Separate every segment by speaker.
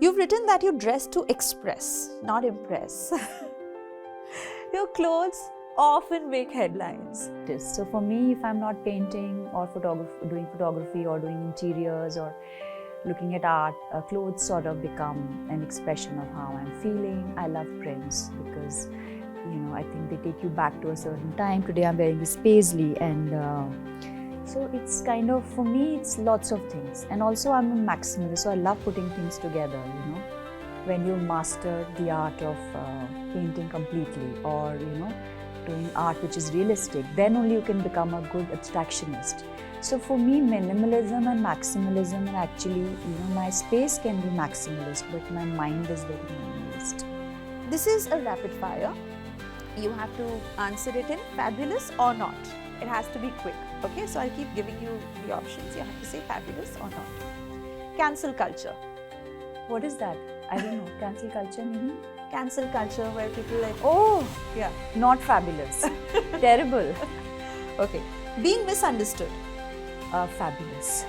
Speaker 1: You've written that you dress to express, not impress. Your clothes often make headlines.
Speaker 2: So for me, if I'm not painting or doing photography or doing interiors or looking at art, clothes sort of become an expression of how I'm feeling. I love prints because, I think they take you back to a certain time. Today I'm wearing this paisley and so it's kind of, for me, it's lots of things. And also I'm a maximalist, so I love putting things together, When you master the art of painting completely or, doing art which is realistic, then only you can become a good abstractionist. So for me, minimalism and maximalism, and actually, my space can be maximalist, but my mind is very minimalist.
Speaker 1: This is a rapid fire. You have to answer it in fabulous or not. It has to be quick. Okay, so I'll keep giving you the options. You have to say fabulous or not. Cancel culture.
Speaker 2: What is that? I don't know. Cancel culture meaning?
Speaker 1: Cancel culture where people like,
Speaker 2: oh,
Speaker 1: yeah,
Speaker 2: not fabulous. Terrible.
Speaker 1: Okay. Being misunderstood.
Speaker 2: Fabulous.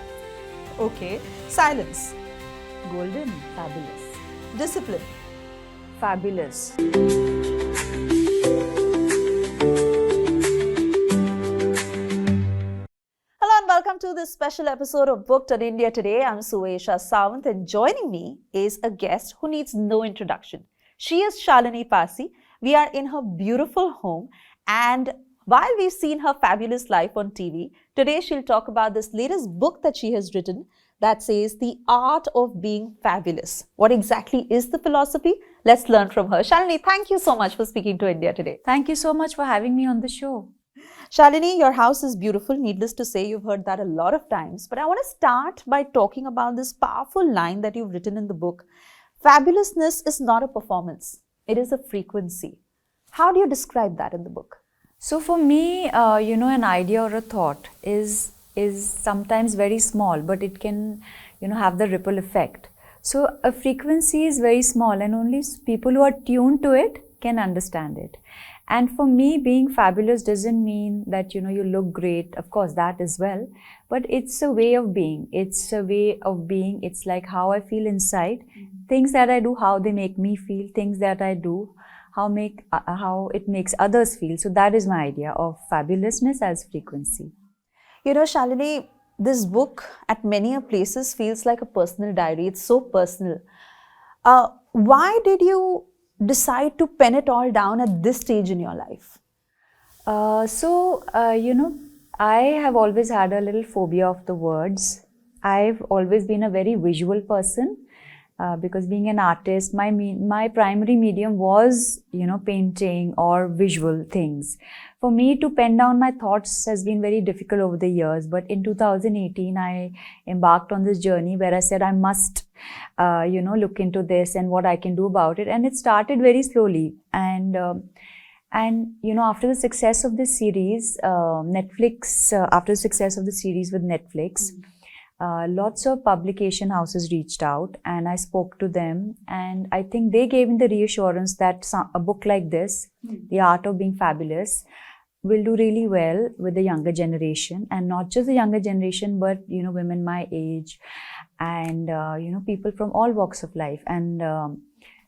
Speaker 1: Okay. Silence.
Speaker 2: Golden. Fabulous.
Speaker 1: Discipline.
Speaker 2: Fabulous.
Speaker 1: Welcome to this special episode of Booked on India Today. I'm Suyesha Savant, and joining me is a guest who needs no introduction. She is Shalini Passi. We are in her beautiful home, and while we've seen her fabulous life on TV, today she'll talk about this latest book that she has written that says The Art of Being Fabulous. What exactly is the philosophy? Let's learn from her. Shalini, thank you so much for speaking to India Today.
Speaker 2: Thank you so much for having me on the show.
Speaker 1: Shalini, your house is beautiful. Needless to say, you've heard that a lot of times. But I want to start by talking about this powerful line that you've written in the book. Fabulousness is not a performance. It is a frequency. How do you describe that in the book?
Speaker 2: So for me, an idea or a thought is sometimes very small, but it can, have the ripple effect. So a frequency is very small and only people who are tuned to it can understand it. And for me, being fabulous doesn't mean that, you look great. Of course, that as well. But it's a way of being. It's a way of being. It's like how I feel inside. Mm-hmm. Things that I do, how they make me feel. Things that I do, how it makes others feel. So that is my idea of fabulousness as frequency.
Speaker 1: Shalini, this book at many places feels like a personal diary. It's so personal. Why did you decide to pen it all down at this stage in your life?
Speaker 2: I have always had a little phobia of the words. I've always been a very visual person because being an artist, my primary medium was, painting or visual things. For me to pen down my thoughts has been very difficult over the years. But in 2018, I embarked on this journey where I said I must look into this and what I can do about it. And it started very slowly. And after the success of this series, after the success of the series with Netflix, lots of publication houses reached out and I spoke to them. And I think they gave me the reassurance that a book like this, The Art of Being Fabulous, will do really well with the younger generation. And not just the younger generation, but, women my age and, people from all walks of life. And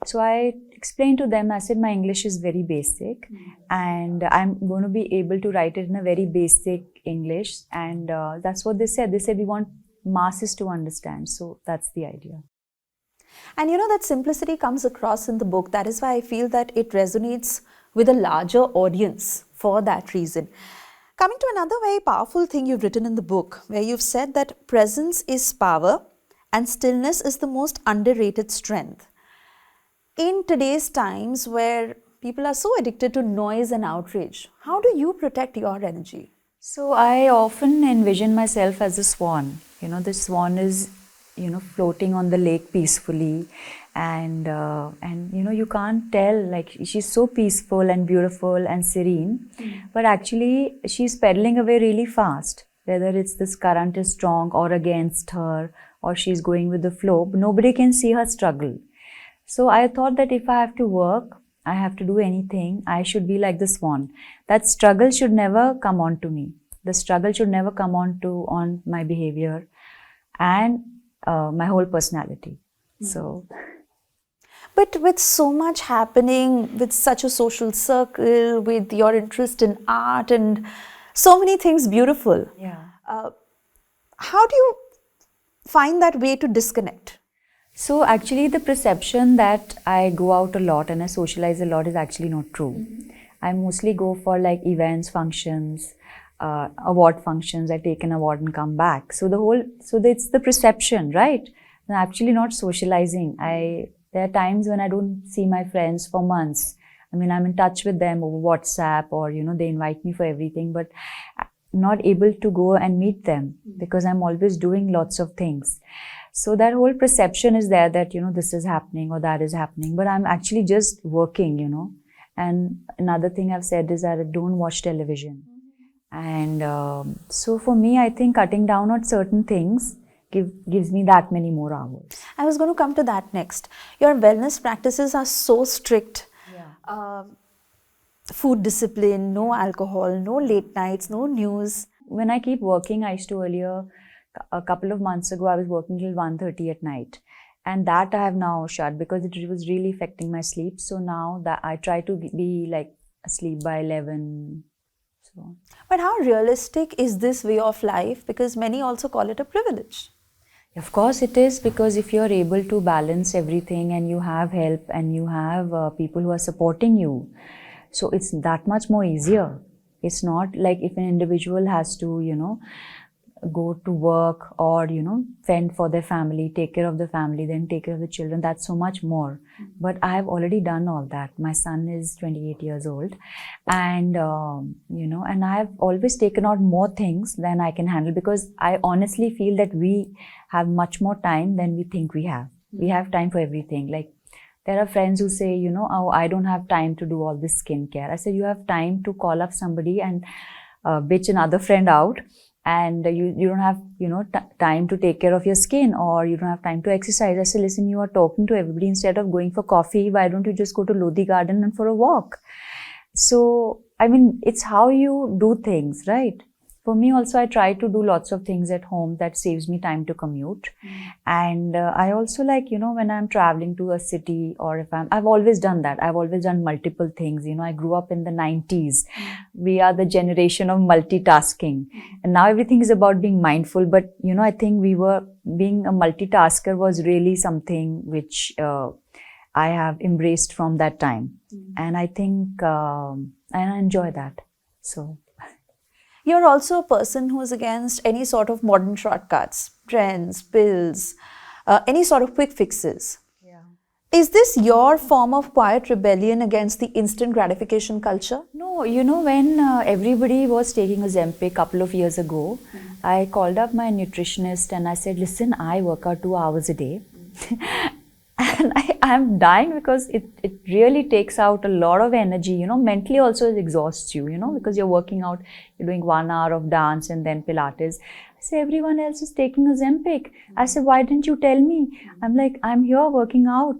Speaker 2: so I explained to them, I said, my English is very basic and I'm going to be able to write it in a very basic English. And that's what they said. They said, we want masses to understand. So that's the idea.
Speaker 1: And that simplicity comes across in the book. That is why I feel that it resonates with a larger audience for that reason. Coming to another very powerful thing you've written in the book, where you've said that presence is power and stillness is the most underrated strength. In today's times where people are so addicted to noise and outrage, how do you protect your energy?
Speaker 2: So I often envision myself as a swan. The swan is, floating on the lake peacefully and you can't tell, like she's so peaceful and beautiful and serene, but actually she's pedaling away really fast, whether it's this current is strong or against her or she's going with the flow. Nobody can see her struggle. So I thought that if I have to work, I have to do anything, I should be like the swan. That struggle should never come on to me. The struggle should never come on my behavior and my whole personality. So
Speaker 1: But with so much happening, with such a social circle, with your interest in art and so many things beautiful,
Speaker 2: Yeah.
Speaker 1: how do you find that way to disconnect?
Speaker 2: So actually the perception that I go out a lot and I socialize a lot is actually not true. I mostly go for like events, functions, award functions. I take an award and come back. So it's the perception, right? I'm actually not socializing. There are times when I don't see my friends for months. I mean, I'm in touch with them over WhatsApp or, they invite me for everything, but not able to go and meet them because I'm always doing lots of things. So that whole perception is there that, this is happening or that is happening, but I'm actually just working, And another thing I've said is that I don't watch television. And so for me, I think cutting down on certain things gives me that many more hours.
Speaker 1: I was going to come to that next. Your wellness practices are so strict.
Speaker 2: Yeah.
Speaker 1: Food discipline, no alcohol, no late nights, no news.
Speaker 2: When I keep working, I used to earlier, a couple of months ago, I was working till 1:30 at night. And that I have now shut because it was really affecting my sleep. So now that I try to be like asleep by 11. So.
Speaker 1: But how realistic is this way of life? Because many also call it a privilege.
Speaker 2: Of course it is, because if you're able to balance everything and you have help and you have people who are supporting you, so it's that much more easier. It's not like if an individual has to, go to work or, fend for their family, take care of the family, then take care of the children. That's so much more. But I have already done all that. My son is 28 years old and, and I have always taken out more things than I can handle because I honestly feel that we have much more time than we think we have. We have time for everything. Like, there are friends who say, oh, I don't have time to do all this skincare. I said, you have time to call up somebody and bitch another friend out, and you don't have, time to take care of your skin, or you don't have time to exercise. I said, listen, you are talking to everybody. Instead of going for coffee, why don't you just go to Lodi Garden and for a walk? So, I mean, it's how you do things, right? For me also, I try to do lots of things at home that saves me time to commute. And I also like, when I'm traveling to a city, or if I've always done that. I've always done multiple things. I grew up in the 90s. We are the generation of multitasking. And now everything is about being mindful. But, I think being a multitasker was really something which I have embraced from that time. And I think, and I enjoy that. So.
Speaker 1: You're also a person who is against any sort of modern shortcuts, trends, pills, any sort of quick fixes.
Speaker 2: Yeah.
Speaker 1: Is this your form of quiet rebellion against the instant gratification culture?
Speaker 2: No, when everybody was taking Ozempic a couple of years ago, I called up my nutritionist and I said, listen, I work out 2 hours a day. And I'm dying because it really takes out a lot of energy, mentally also it exhausts you, because you're working out, you're doing 1 hour of dance and then Pilates. I say, everyone else is taking Ozempic. I said, why didn't you tell me? I'm like, I'm here working out,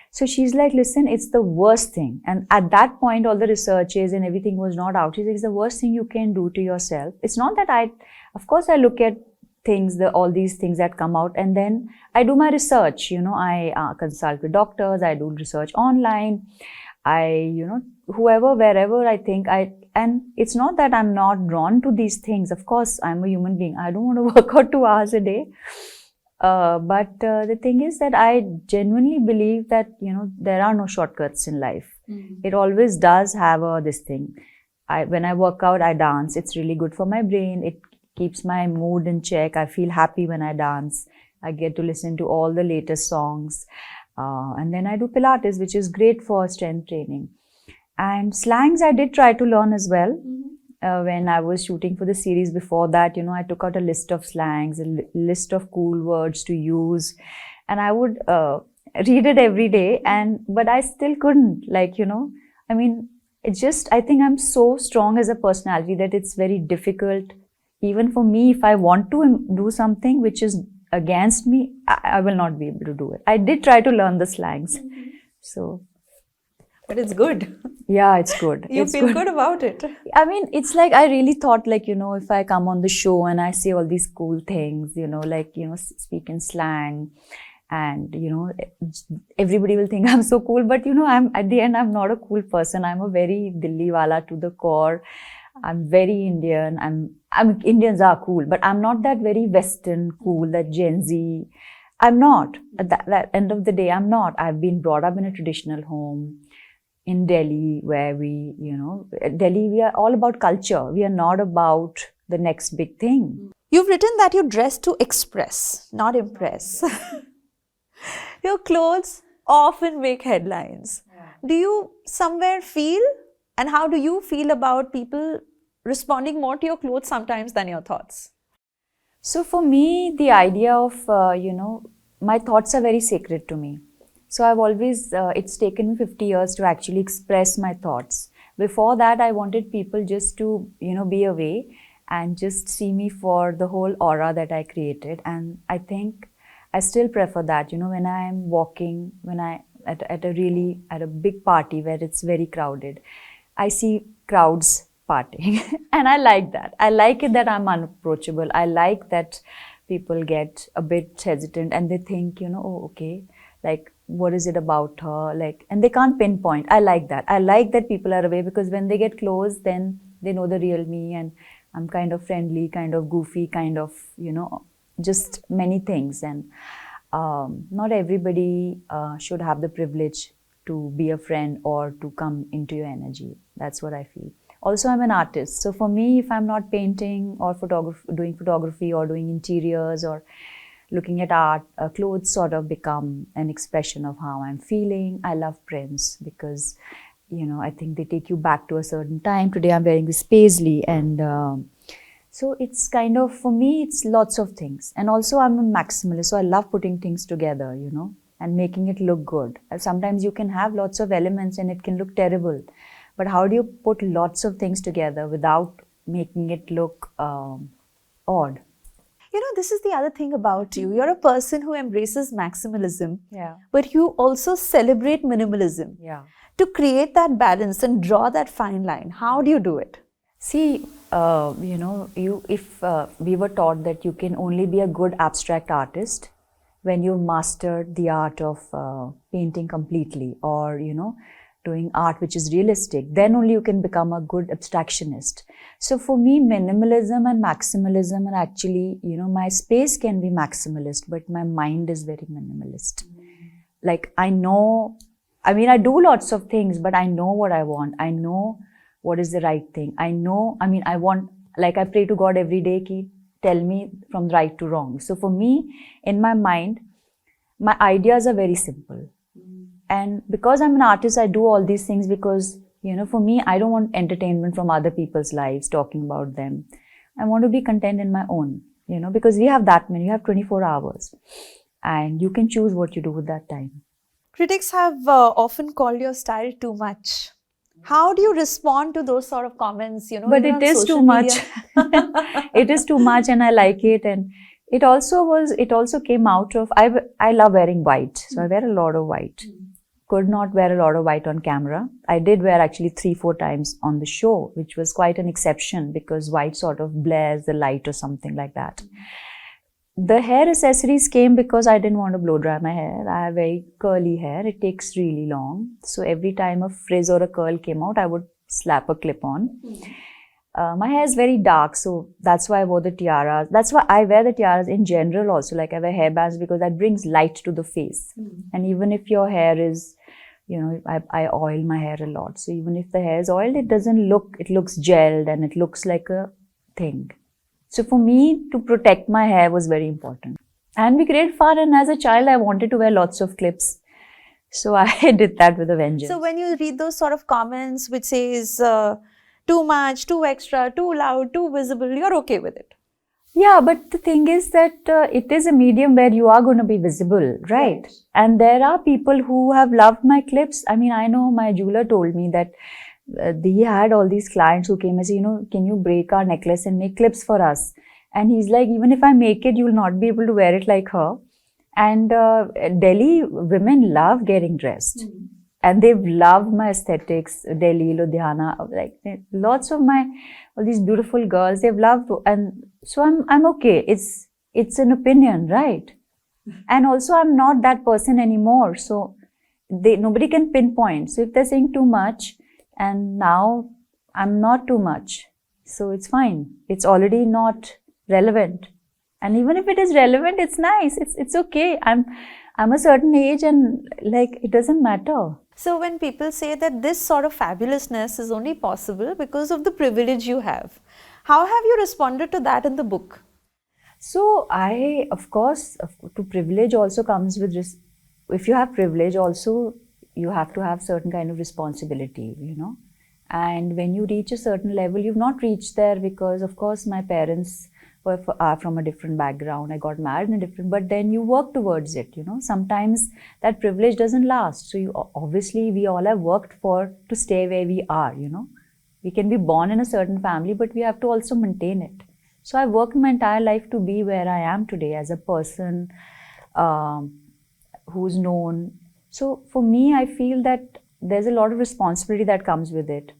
Speaker 2: So she's like, listen, it's the worst thing. And at that point, all the researches and everything was not out. She said, it's the worst thing you can do to yourself. It's not that of course I look at things, all these things that come out, and then I do my research, I consult with doctors, I do research online, whoever, wherever I think and it's not that I'm not drawn to these things. Of course, I'm a human being. I don't want to work out 2 hours a day. But the thing is that I genuinely believe that, there are no shortcuts in life. It always does have this thing. When I work out, I dance. It's really good for my brain. It keeps my mood in check. I feel happy when I dance. I get to listen to all the latest songs. And then I do Pilates, which is great for strength training. And slangs I did try to learn as well. When I was shooting for the series before that, I took out a list of slangs, a list of cool words to use. And I would read it every day. But I still couldn't, I mean, it's just, I think I'm so strong as a personality that it's very difficult. Even for me, if I want to do something which is against me, I will not be able to do it. I did try to learn the slangs. So.
Speaker 1: But it's good.
Speaker 2: Yeah, it's good.
Speaker 1: You feel good about it.
Speaker 2: I mean, it's like, I really thought if I come on the show and I say all these cool things, speak in slang, and everybody will think I'm so cool, but I'm at the end I'm not a cool person. I'm a very Dilli wala to the core. I'm very Indian. I'm Indians are cool, but I'm not that very Western cool, that Gen Z. I'm not. At that end of the day, I'm not. I've been brought up in a traditional home in Delhi, where Delhi, we are all about culture. We are not about the next big thing.
Speaker 1: You've written that you dress to express, not impress. Your clothes often make headlines. Do you somewhere feel, and how do you feel about people responding more to your clothes sometimes than your thoughts?
Speaker 2: So for me, the idea of, my thoughts are very sacred to me. So I've always, it's taken me 50 years to actually express my thoughts. Before that, I wanted people just to, be away and just see me for the whole aura that I created. And I think I still prefer that, when I'm walking, when at a big party where it's very crowded, I see crowds partying and I like that. I like it that I'm unapproachable. I like that people get a bit hesitant and they think, oh, okay, like, what is it about her? Like, and they can't pinpoint. I like that. I like that people are away, because when they get close, then they know the real me, and I'm kind of friendly, kind of goofy, kind of, just many things. And not everybody should have the privilege to be a friend or to come into your energy. That's what I feel. Also, I'm an artist. So for me, if I'm not painting or doing photography or doing interiors or looking at art, clothes sort of become an expression of how I'm feeling. I love prints because, I think they take you back to a certain time. Today I'm wearing this paisley, and so it's kind of, for me, it's lots of things. And also I'm a maximalist, so I love putting things together, and making it look good. Sometimes you can have lots of elements and it can look terrible. But how do you put lots of things together without making it look odd?
Speaker 1: This is the other thing about you. You're a person who embraces maximalism,
Speaker 2: Yeah.
Speaker 1: but you also celebrate minimalism.
Speaker 2: Yeah.
Speaker 1: To create that balance and draw that fine line, how do you do it?
Speaker 2: See, if we were taught that you can only be a good abstract artist when you've mastered the art of painting completely, or, doing art which is realistic, then only you can become a good abstractionist. So for me, minimalism and maximalism are actually, my space can be maximalist, but my mind is very minimalist. Like, I do lots of things, but I know what I want. I know what is the right thing. I pray to God every day, tell me from right to wrong. So for me, in my mind, my ideas are very simple. And because I'm an artist, I do all these things because, for me, I don't want entertainment from other people's lives, talking about them. I want to be content in my own, because we have you have 24 hours and you can choose what you do with that time.
Speaker 1: Critics have often called your style too much. How do you respond to those sort of comments?
Speaker 2: But it is too much. It is too much, and I like it. And it also came out of, I love wearing white. So I wear a lot of white. Could not wear a lot of white on camera. I did wear actually 3-4 times on the show, which was quite an exception because white sort of blares the light or something like that. The hair accessories came because I didn't want to blow dry my hair. I have very curly hair. It takes really long. So every time a frizz or a curl came out, I would slap a clip on. My hair is very dark, so that's why I wore the tiaras. That's why I wear the tiaras in general also. Like, I wear hairbands because that brings light to the face. And even if your hair is, I oil my hair a lot. So even if the hair is oiled, it looks gelled and it looks like a thing. So for me, to protect my hair was very important. And we create fun, and as a child, I wanted to wear lots of clips. So I did that with a vengeance.
Speaker 1: So when you read those sort of comments which says too much, too extra, too loud, too visible, you're okay with it?
Speaker 2: Yeah, but the thing is that it is a medium where you are going to be visible, right? And there are people who have loved my clips. I mean, I know my jeweler told me that he had all these clients who came and said, can you break our necklace and make clips for us? And he's like, even if I make it, you'll not be able to wear it like her. And Delhi women love getting dressed. And they've loved my aesthetics, Delhi, Ludhiana, like lots of all these beautiful girls, they've loved. And so I'm okay. It's an opinion, right? And also I'm not that person anymore. So nobody can pinpoint. So if they're saying too much and now I'm not too much, so it's fine. It's already not relevant. And even if it is relevant, it's nice. It's okay. I'm a certain age and like it doesn't matter.
Speaker 1: So when people say that this sort of fabulousness is only possible because of the privilege you have, how have you responded to that in the book?
Speaker 2: So of course, to privilege also comes with if you have privilege also, you have to have certain kind of responsibility, you know. And when you reach a certain level, you've not reached there because of course my parents are from a different background. I got married in a different, but then you work towards it, you know. Sometimes that privilege doesn't last. So obviously we all have worked to stay where we are, you know. We can be born in a certain family, but we have to also maintain it. So I worked my entire life to be where I am today as a person who's known. So for me, I feel that there's a lot of responsibility that comes with it.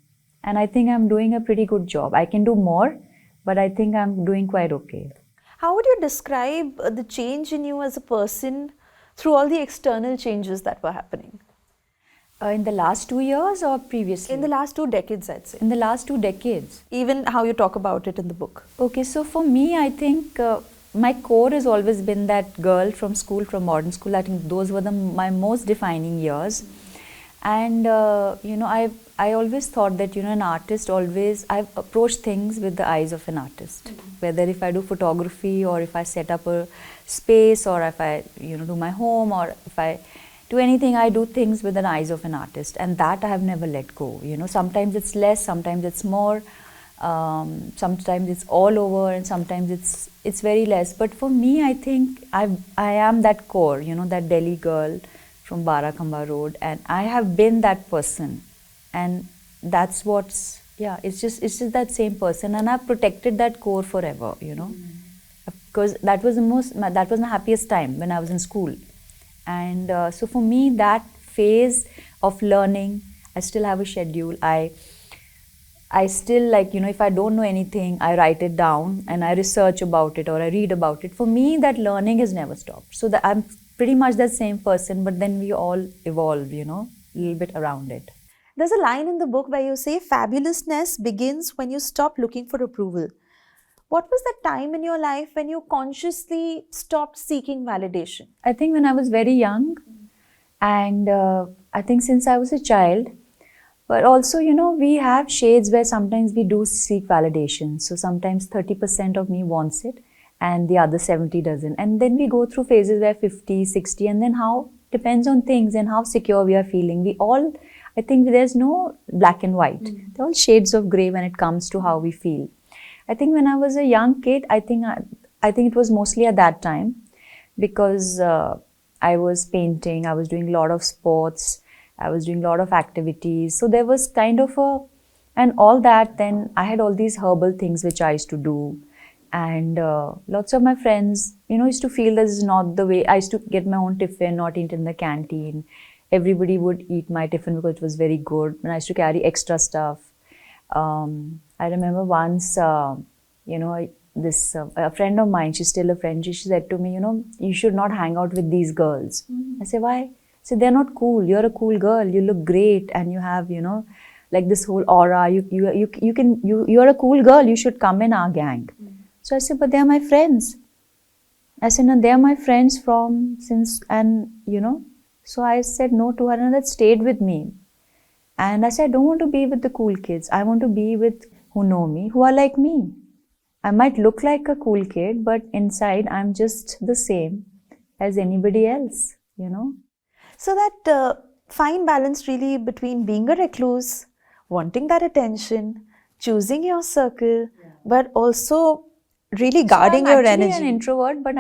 Speaker 2: And I think I'm doing a pretty good job. I can do more, but I think I'm doing quite okay.
Speaker 1: How would you describe the change in you as a person through all the external changes that were happening?
Speaker 2: In the last 2 years or previously?
Speaker 1: In the last 2 decades, I'd say.
Speaker 2: In the last 2 decades.
Speaker 1: Even how you talk about it in the book.
Speaker 2: Okay, so for me, I think my core has always been that girl from school, from modern school. I think those were my most defining years. And, you know, I always thought that, you know, an artist I've approached things with the eyes of an artist. Whether if I do photography or if I set up a space or if I, you know, do my home or if I do anything, I do things with the eyes of an artist, and that I have never let go. You know, sometimes it's less, sometimes it's more, sometimes it's all over, and sometimes it's very less. But for me, I think I am that core, you know, that Delhi girl from Barakamba Road, and I have been that person, and that's it's just that same person, and I've protected that core forever, you know, because that was the happiest time when I was in school. And so for me, that phase of learning, I still have a schedule. I still, like, you know, if I don't know anything, I write it down and I research about it or I read about it. For me, that learning has never stopped. So that I'm pretty much the same person, but then we all evolve, you know, a little bit around it.
Speaker 1: There's a line in the book where you say, fabulousness begins when you stop looking for approval. What was the time in your life when you consciously stopped seeking validation?
Speaker 2: I think when I was very young, and I think since I was a child, but also, you know, we have shades where sometimes we do seek validation. So sometimes 30% of me wants it and the other 70 doesn't. And then we go through phases where 50, 60, and then how depends on things and how secure we are feeling. I think there's no black and white. They're all shades of gray when it comes to how we feel. I think when I was a young kid, I think it was mostly at that time because I was painting, I was doing a lot of sports, I was doing a lot of activities. So there was kind of and all that, then I had all these herbal things which I used to do. And lots of my friends, you know, used to feel this is not the way. I used to get my own tiffin, not eat in the canteen. Everybody would eat my tiffin because it was very good. And I used to carry extra stuff. I remember once, you know, a friend of mine, she's still a friend, she said to me, you know, you should not hang out with these girls. I said, why? I said, they're not cool. You're a cool girl. You look great. And you have, you know, like this whole aura. You're a cool girl. You should come in our gang. So I said, but they're my friends. I said, no, they're my friends and you know, so I said no to her, and that stayed with me. And I said, I don't want to be with the cool kids. I want to be with who know me, who are like me. I might look like a cool kid, but inside I'm just the same as anybody else, you know.
Speaker 1: So that fine balance really between being a recluse, wanting that attention, choosing your circle, but also really guarding your energy.
Speaker 2: I'm actually an introvert, but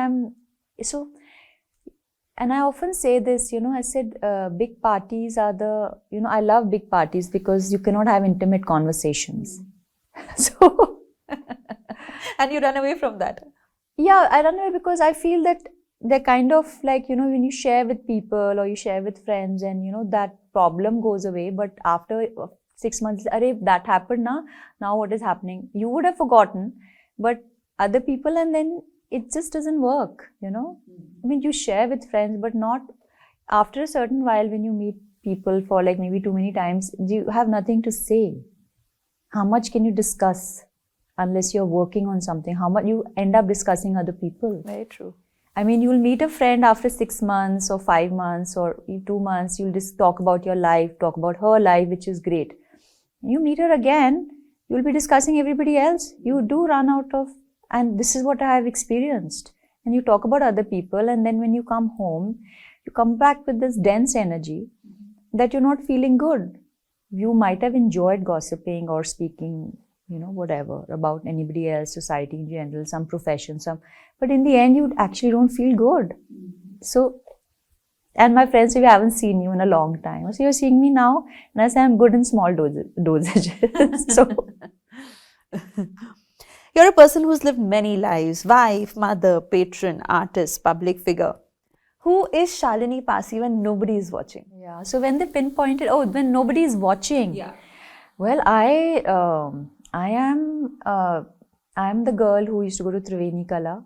Speaker 2: and I often say this, you know, I said big parties are you know, I love big parties because you cannot have intimate conversations. So.
Speaker 1: And you run away from that?
Speaker 2: Yeah, I run away because I feel that they're kind of like, you know, when you share with people or you share with friends and, you know, that problem goes away. But after 6 months, that happened now what is happening? You would have forgotten, but other people, and then it just doesn't work, I mean, you share with friends, but not after a certain while when you meet people for like maybe too many times, you have nothing to say. How much can you discuss unless you're working on something? How much you end up discussing other people?
Speaker 1: Very true.
Speaker 2: I mean, you'll meet a friend after 6 months or 5 months or 2 months. You'll just talk about your life, talk about her life, which is great. You meet her again, you'll be discussing everybody else. You do run out of, and this is what I have experienced. And you talk about other people, and then when you come home, you come back with this dense energy that you're not feeling good. You might have enjoyed gossiping or speaking, whatever, about anybody else, society in general, some profession, but in the end, you actually don't feel good. So, and my friends say, we haven't seen you in a long time. So you're seeing me now, and I say I'm good in small dosages. So,
Speaker 1: you're a person who's lived many lives: wife, mother, patron, artist, public figure. Who is Shalini Passi when nobody is watching?
Speaker 2: Yeah. So when they pinpointed, when nobody is watching.
Speaker 1: Yeah.
Speaker 2: Well, I am the girl who used to go to Triveni Kala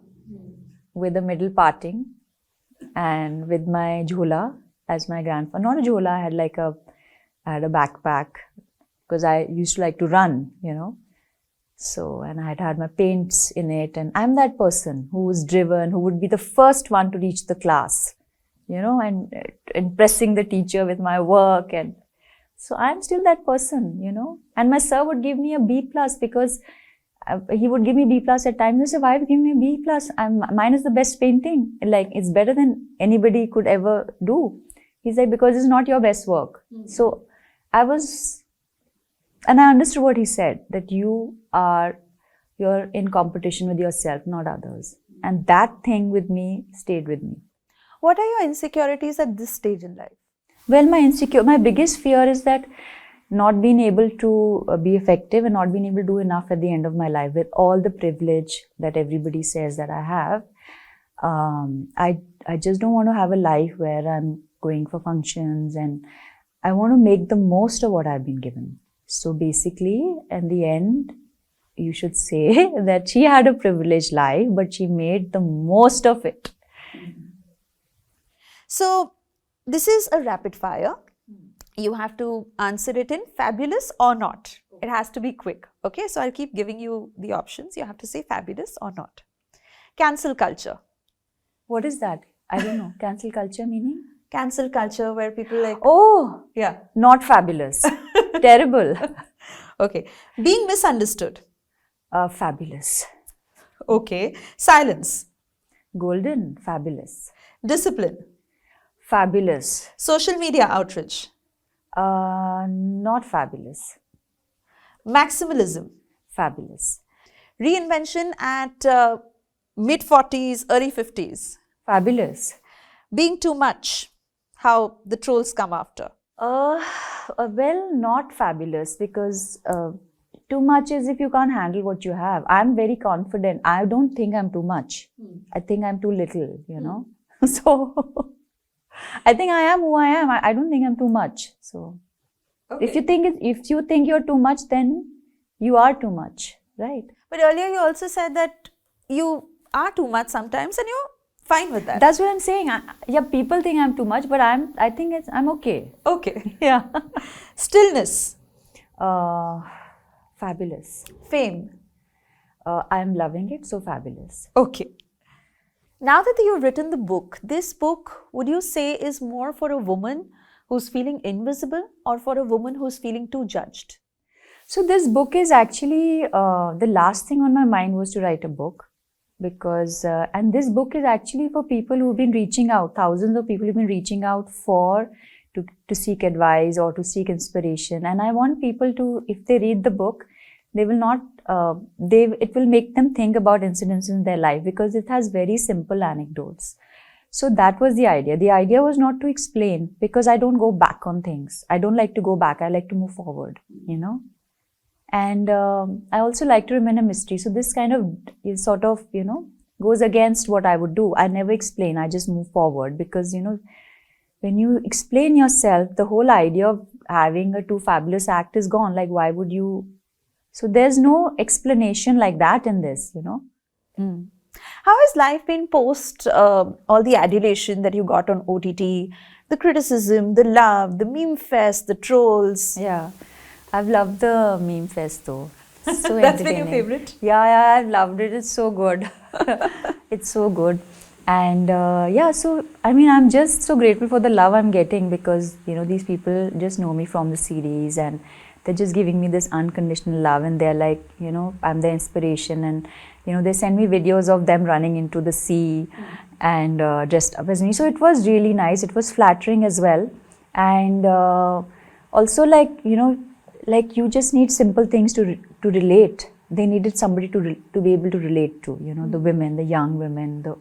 Speaker 2: with the middle parting and with my jhola as my grandfather. Not a jhola, I had a backpack because I used to like to run, So, and I had my paints in it, and I'm that person who was driven, who would be the first one to reach the class, and impressing the teacher with my work. And so I'm still that person, and my sir would give me a B plus because he would give me B plus at times. I said, why would you give me a B plus? Mine is the best painting. Like, it's better than anybody could ever do. He's like, because it's not your best work. Mm-hmm. So and I understood what he said, that you're in competition with yourself, not others. And that thing with me stayed with me.
Speaker 1: What are your insecurities at this stage in life?
Speaker 2: Well, my biggest fear is that not being able to be effective and not being able to do enough at the end of my life with all the privilege that everybody says that I have. I just don't want to have a life where I'm going for functions, and I want to make the most of what I've been given. So basically, in the end, you should say that she had a privileged life, but she made the most of it.
Speaker 1: So, this is a rapid fire. You have to answer it in fabulous or not. It has to be quick. Okay, so I'll keep giving you the options. You have to say fabulous or not. Cancel culture.
Speaker 2: What is that? I don't know. Cancel culture meaning?
Speaker 1: Cancel culture where people like...
Speaker 2: Oh!
Speaker 1: Yeah.
Speaker 2: Not fabulous. Terrible.
Speaker 1: Okay. Being misunderstood.
Speaker 2: Fabulous.
Speaker 1: Okay. Silence.
Speaker 2: Golden. Fabulous.
Speaker 1: Discipline.
Speaker 2: Fabulous.
Speaker 1: Social media outrage.
Speaker 2: Not fabulous.
Speaker 1: Maximalism.
Speaker 2: Fabulous.
Speaker 1: Reinvention at mid-40s, early 50s.
Speaker 2: Fabulous.
Speaker 1: Being too much. How the trolls come after.
Speaker 2: Well, not fabulous, because too much is if you can't handle what you have. I'm very confident. I don't think I'm too much. I think I'm too little, So, I think I am who I am. I don't think I'm too much. So, okay. If you think you're too much, then you are too much, right?
Speaker 1: But earlier you also said that you are too much sometimes, and you're fine with that.
Speaker 2: That's what I'm saying. People think I'm too much, but I think I'm okay.
Speaker 1: Okay.
Speaker 2: Yeah.
Speaker 1: Stillness.
Speaker 2: Fabulous.
Speaker 1: Fame.
Speaker 2: I'm loving it, so fabulous.
Speaker 1: Okay. Now that you've written the book, this book, would you say, is more for a woman who's feeling invisible or for a woman who's feeling too judged?
Speaker 2: So this book is actually, the last thing on my mind was to write a book. Because, and this book is actually for people who've been reaching out, thousands of people who've been reaching out to seek advice or to seek inspiration. And I want people to, if they read the book, they will not, it will make them think about incidents in their life, because it has very simple anecdotes. So that was the idea. The idea was not to explain, because I don't go back on things. I don't like to go back. I like to move forward, And I also like to remain a mystery. So this kind of sort of, goes against what I would do. I never explain. I just move forward, because, when you explain yourself, the whole idea of having a too fabulous act is gone. Like, why would you? So there's no explanation like that in this,
Speaker 1: How How has life been post all the adulation that you got on OTT, the criticism, the love, the meme fest, the trolls?
Speaker 2: Yeah, I've loved the meme fest though. So
Speaker 1: That's been your
Speaker 2: entertaining.
Speaker 1: favorite?
Speaker 2: Yeah, I've loved it. It's so good. It's so good. And yeah, so I mean, I'm just so grateful for the love I'm getting because, you know, these people just know me from the series and they're just giving me this unconditional love and they're like, you know, I'm their inspiration and, you know, they send me videos of them running into the sea and dressed up as me. So it was really nice. It was flattering as well. And also like, you know, like you just need simple things to relate. They needed somebody to be able to relate to, you know, the women, the young women, the,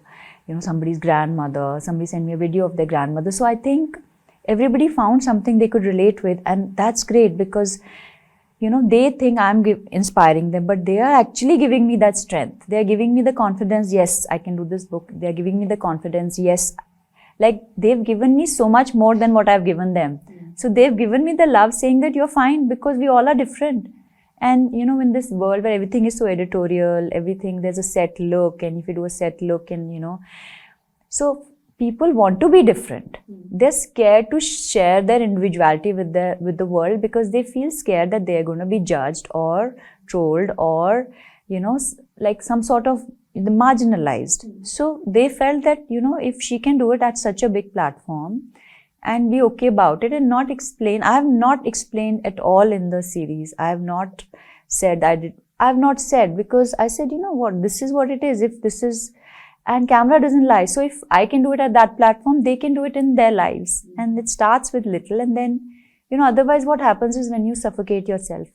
Speaker 2: you know, somebody's grandmother. Somebody sent me a video of their grandmother. So I think everybody found something they could relate with, and that's great because, you know, they think I'm inspiring them, but they are actually giving me that strength. They are giving me the confidence, yes, I can do this book. They are giving me the confidence, yes, like they've given me so much more than what I've given them. So they've given me the love saying that you're fine because we all are different. And, you know, in this world where everything is so editorial, everything, there's a set look, and if you do a set look and, you know, so people want to be different. They're scared to share their individuality with the world because they feel scared that they're going to be judged or trolled or, you know, like some sort of marginalized. So they felt that, you know, if she can do it at such a big platform and be okay about it and not explain. I have not explained at all in the series. I have not said I have not said because I said, you know what, this is what it is. If this is, and camera doesn't lie. So if I can do it at that platform, they can do it in their lives. And it starts with little and then, you know, otherwise what happens is when you suffocate yourself,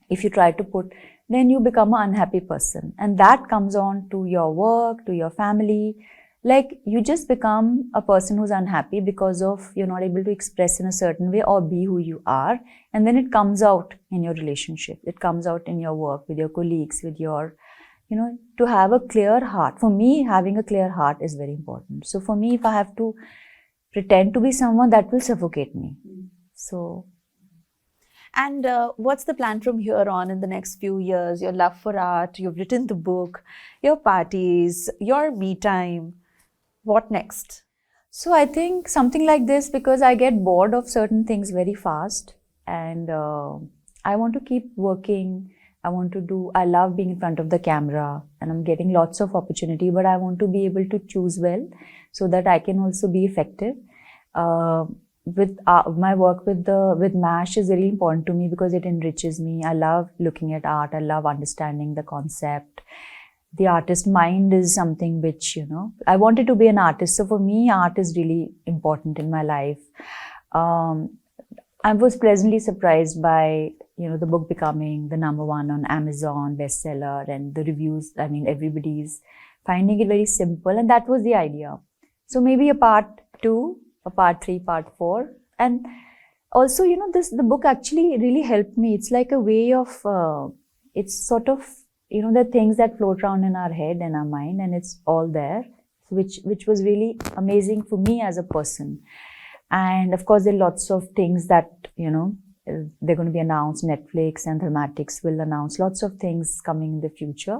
Speaker 2: if you try to put, then you become an unhappy person. And that comes on to your work, to your family. Like you just become a person who's unhappy because of you're not able to express in a certain way or be who you are. And then it comes out in your relationship. It comes out in your work, with your colleagues, with your, you know, to have a clear heart. For me, having a clear heart is very important. So for me, if I have to pretend to be someone, that will suffocate me. So.
Speaker 1: And what's the plan from here on in the next few years? Your love for art, you've written the book, your parties, your me time. What next?
Speaker 2: So I think something like this because I get bored of certain things very fast and I want to keep working. I love being in front of the camera and I'm getting lots of opportunity, but I want to be able to choose well so that I can also be effective. With my work with MASH is really important to me because it enriches me. I love looking at art. I love understanding the concept. The artist mind is something which, you know, I wanted to be an artist. So for me, art is really important in my life. I was pleasantly surprised by, you know, the book becoming the #1 on Amazon bestseller and the reviews. I mean, everybody's finding it very simple and that was the idea. So maybe a part 2, a part 3, part 4. And also, you know, the book actually really helped me. It's like a way of, it's sort of, you know, the things that float around in our head and our mind and it's all there, which was really amazing for me as a person. And of course, there are lots of things that, you know, they're going to be announced. Netflix and Thematics will announce lots of things coming in the future.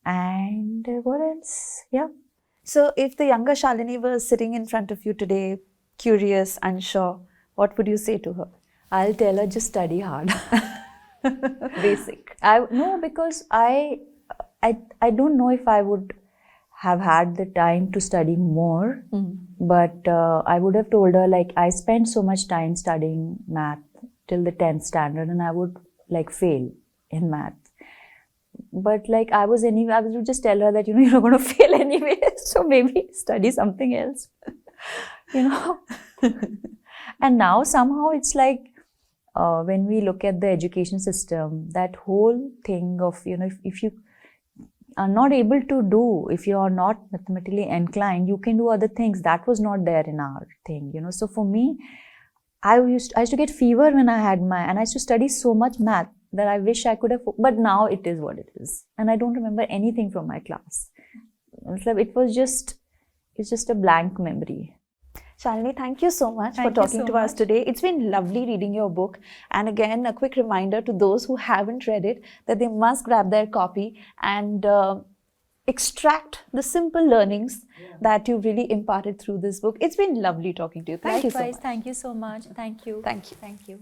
Speaker 2: And what else? Yeah.
Speaker 1: So if the younger Shalini was sitting in front of you today, curious, unsure, what would you say to her?
Speaker 2: I'll tell her just study hard.
Speaker 1: Basic.
Speaker 2: No, because I don't know if I would have had the time to study more, but I would have told her like I spent so much time studying math till the 10th standard and I would like fail in math. But like I would just tell her that, you know, you're not going to fail anyway, so maybe study something else, you know. And now somehow it's like, when we look at the education system, that whole thing of, you know, if you are not able to do, if you are not mathematically inclined, you can do other things. That was not there in our thing, you know. So for me, I used to get fever when I had and I used to study so much math that I wish I could have, but now it is what it is. And I don't remember anything from my class. It's just a blank memory.
Speaker 1: Shalini, thank you so much for talking to us today. It's been lovely reading your book. And again, a quick reminder to those who haven't read it that they must grab their copy and extract the simple learnings that you really imparted through this book. It's been lovely talking to you. Thank you so much.
Speaker 2: Thank you so much. Thank you.
Speaker 1: Thank you.
Speaker 2: Thank you.